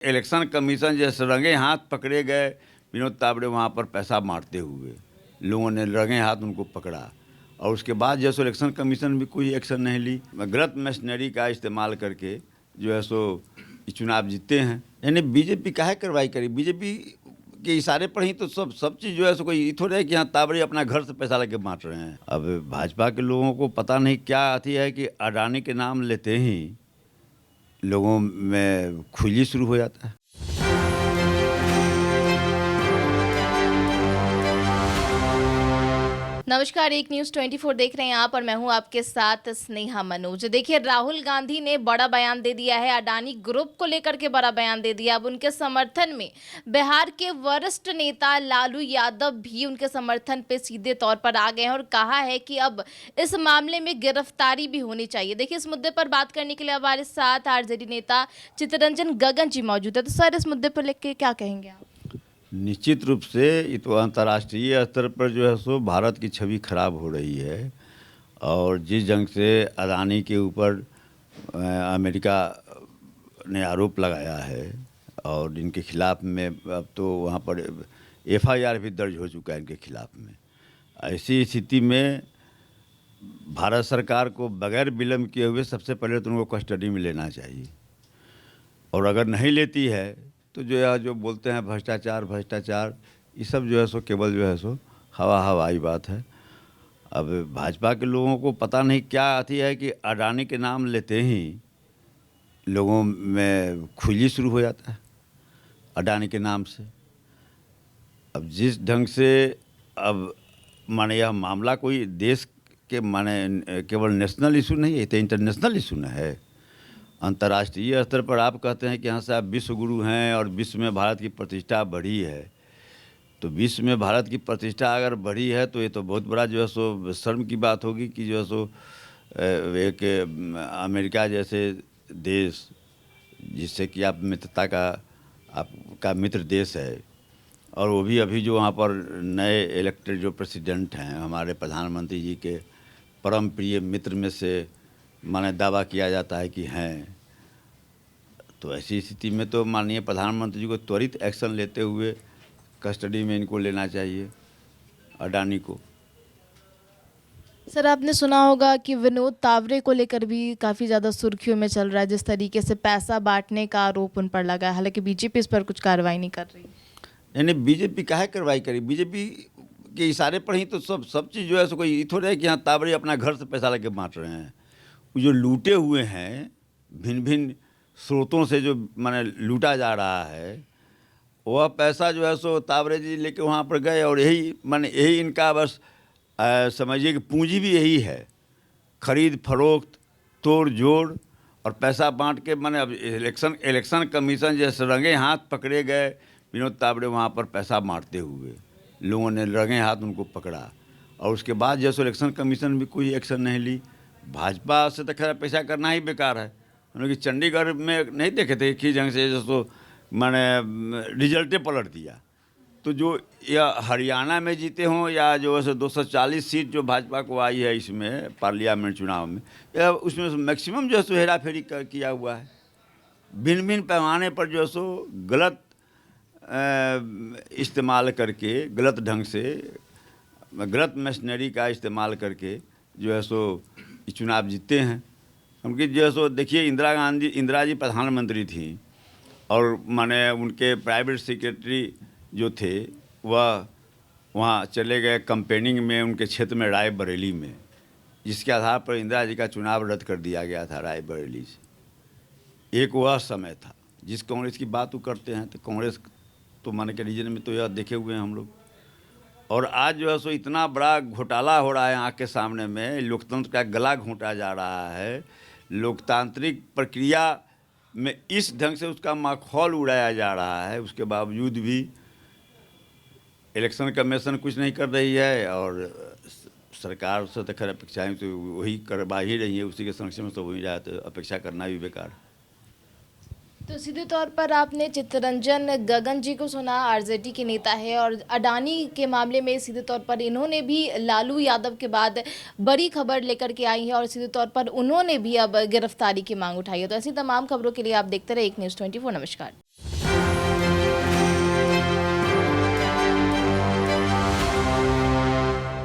Election commission जैसे रंगे हाथ पकड़े गए विनोद तावड़े वहाँ पर पैसा मारते हुए, लोगों ने रंगे हाथ उनको पकड़ा और उसके बाद जैसे इलेक्शन कमीशन भी कोई एक्शन नहीं ली, गलत मशीनरी का इस्तेमाल करके जो है सो चुनाव जीतते हैं। यानी बीजेपी काहे कार्रवाई करी? बीजेपी के इशारे पर ही तो सब चीज़ जो है सो कोई थोड़ा है कि हाँ तावड़े अपना घर से पैसा लेके बांट रहे हैं। अब भाजपा के लोगों को पता नहीं क्या आती है कि अडानी के नाम लेते ही लोगों में खुजली शुरू हो जाता है। नमस्कार, एक न्यूज़ 24 देख रहे हैं आप और मैं हूं आपके साथ स्नेहा मनोज। देखिए, राहुल गांधी ने बड़ा बयान दे दिया है, अडानी ग्रुप को लेकर के बड़ा बयान दे दिया। अब उनके समर्थन में बिहार के वरिष्ठ नेता लालू यादव भी उनके समर्थन पे सीधे तौर पर आ गए हैं और कहा है कि अब इस मामले में गिरफ्तारी भी होनी चाहिए। देखिए, इस मुद्दे पर बात करने के लिए हमारे साथ आरजेडी नेता चित्तरंजन गगन जी मौजूद है। तो सर, इस मुद्दे पर लेकर क्या कहेंगे आप? निश्चित रूप से ये तो अंतर्राष्ट्रीय स्तर पर जो है सो भारत की छवि खराब हो रही है और जिस ढंग से अदानी के ऊपर अमेरिका ने आरोप लगाया है और इनके खिलाफ में अब तो वहाँ पर एफआईआर भी दर्ज हो चुका है इनके खिलाफ में। ऐसी स्थिति में भारत सरकार को बगैर विलम्ब किए हुए सबसे पहले तो उनको कस्टडी में लेना चाहिए और अगर नहीं लेती है तो जो बोलते हैं भ्रष्टाचार ये सब जो है सो केवल जो है सो हवाई बात है। अब भाजपा के लोगों को पता नहीं क्या आती है कि अडानी के नाम लेते ही लोगों में खुजली शुरू हो जाता है अडानी के नाम से। अब जिस ढंग से अब माने यह मामला कोई देश के माने केवल नेशनल इशू नहीं है, तो इंटरनेशनल इशू न है। अंतर्राष्ट्रीय स्तर पर आप कहते हैं कि यहाँ से आप विश्व गुरु हैं और विश्व में भारत की प्रतिष्ठा बढ़ी है, तो विश्व में भारत की प्रतिष्ठा अगर बढ़ी है तो ये तो बहुत बड़ा जो है सो शर्म की बात होगी कि जो है सो एक अमेरिका जैसे देश जिससे कि आप मित्रता का आपका मित्र देश है और वो भी अभी जो वहाँ पर नए इलेक्टेड जो प्रेसिडेंट हैं हमारे प्रधानमंत्री जी के परम प्रिय मित्र में से माने दावा किया जाता है कि हैं, तो ऐसी स्थिति में तो माननीय प्रधानमंत्री जी को त्वरित एक्शन लेते हुए कस्टडी में इनको लेना चाहिए अडानी को। सर, आपने सुना होगा कि विनोद तावड़े को लेकर भी काफ़ी ज़्यादा सुर्खियों में चल रहा है, जिस तरीके से पैसा बांटने का आरोप उन पर लगा है। हालांकि बीजेपी इस पर कुछ कार्रवाई नहीं कर रही। यानी बीजेपी काहे कार्रवाई करी? बीजेपी के इशारे पर ही तो सब चीज़ जो है सो कोई थोड़ा है कि हाँ तावड़े अपना घर से पैसा लेके बांट रहे हैं। जो लूटे हुए हैं भिन्न भिन्न स्रोतों से जो माने लूटा जा रहा है वह पैसा जो है सो तावड़े जी लेके वहाँ पर गए और यही इनका बस समझिए कि पूंजी भी यही है, खरीद फरोख्त तोड़ जोड़ और पैसा बांट के। माने अब इलेक्शन कमीशन जैसे रंगे हाथ पकड़े गए विनोद तावड़े वहाँ पर पैसा मारते हुए, लोगों ने रंगे हाथ उनको पकड़ा और उसके बाद जैसे इलेक्शन कमीशन भी कोई एक्शन नहीं ली। भाजपा से तो खैर पैसा करना ही बेकार है। हम लोग चंडीगढ़ में नहीं देखे थे कि ढंग से जैसे मैंने रिजल्टे पलट दिया, तो जो या हरियाणा में जीते हों या जो है 240 सीट जो भाजपा को आई है इसमें पार्लियामेंट चुनाव में, या उसमें मैक्सिमम जो है सो हेरा फेरी किया हुआ है। भिन्न भिन्न पैमाने पर जो है सो गलत इस्तेमाल करके, गलत ढंग से, गलत मशीनरी का इस्तेमाल करके जो है सो चुनाव जीतते हैं। उनकी जो है सो देखिए इंदिरा जी प्रधानमंत्री थी और माने उनके प्राइवेट सेक्रेटरी जो थे वह वहाँ चले गए कंपेनिंग में उनके क्षेत्र में रायबरेली में, जिसके आधार पर इंदिरा जी का चुनाव रद्द कर दिया गया था रायबरेली से। एक वह समय था। जिस कांग्रेस की बात वो करते हैं तो कांग्रेस तो माने के रीजन में तो यह देखे हुए हैं हम लोग। और आज जो है सो इतना बड़ा घोटाला हो रहा है आँख के सामने में, लोकतंत्र का गला घोंटा जा रहा है, लोकतांत्रिक प्रक्रिया में इस ढंग से उसका माखौल उड़ाया जा रहा है, उसके बावजूद भी इलेक्शन कमीशन कुछ नहीं कर रही है और सरकार से तो खैर अपेक्षाएँ तो वही करवा ही रही है, उसी के संरक्षण में तो वही रहा, तो अपेक्षा करना भी बेकार। तो सीधे तौर पर आपने चित्तरंजन गगन जी को सुना, आरजेडी के नेता है और अडानी के मामले में सीधे तौर पर इन्होंने भी लालू यादव के बाद बड़ी खबर लेकर के आई है और सीधे तौर पर उन्होंने भी अब गिरफ्तारी की मांग उठाई है। तो ऐसी तमाम खबरों के लिए आप देखते रहे एक न्यूज़ 24। नमस्कार।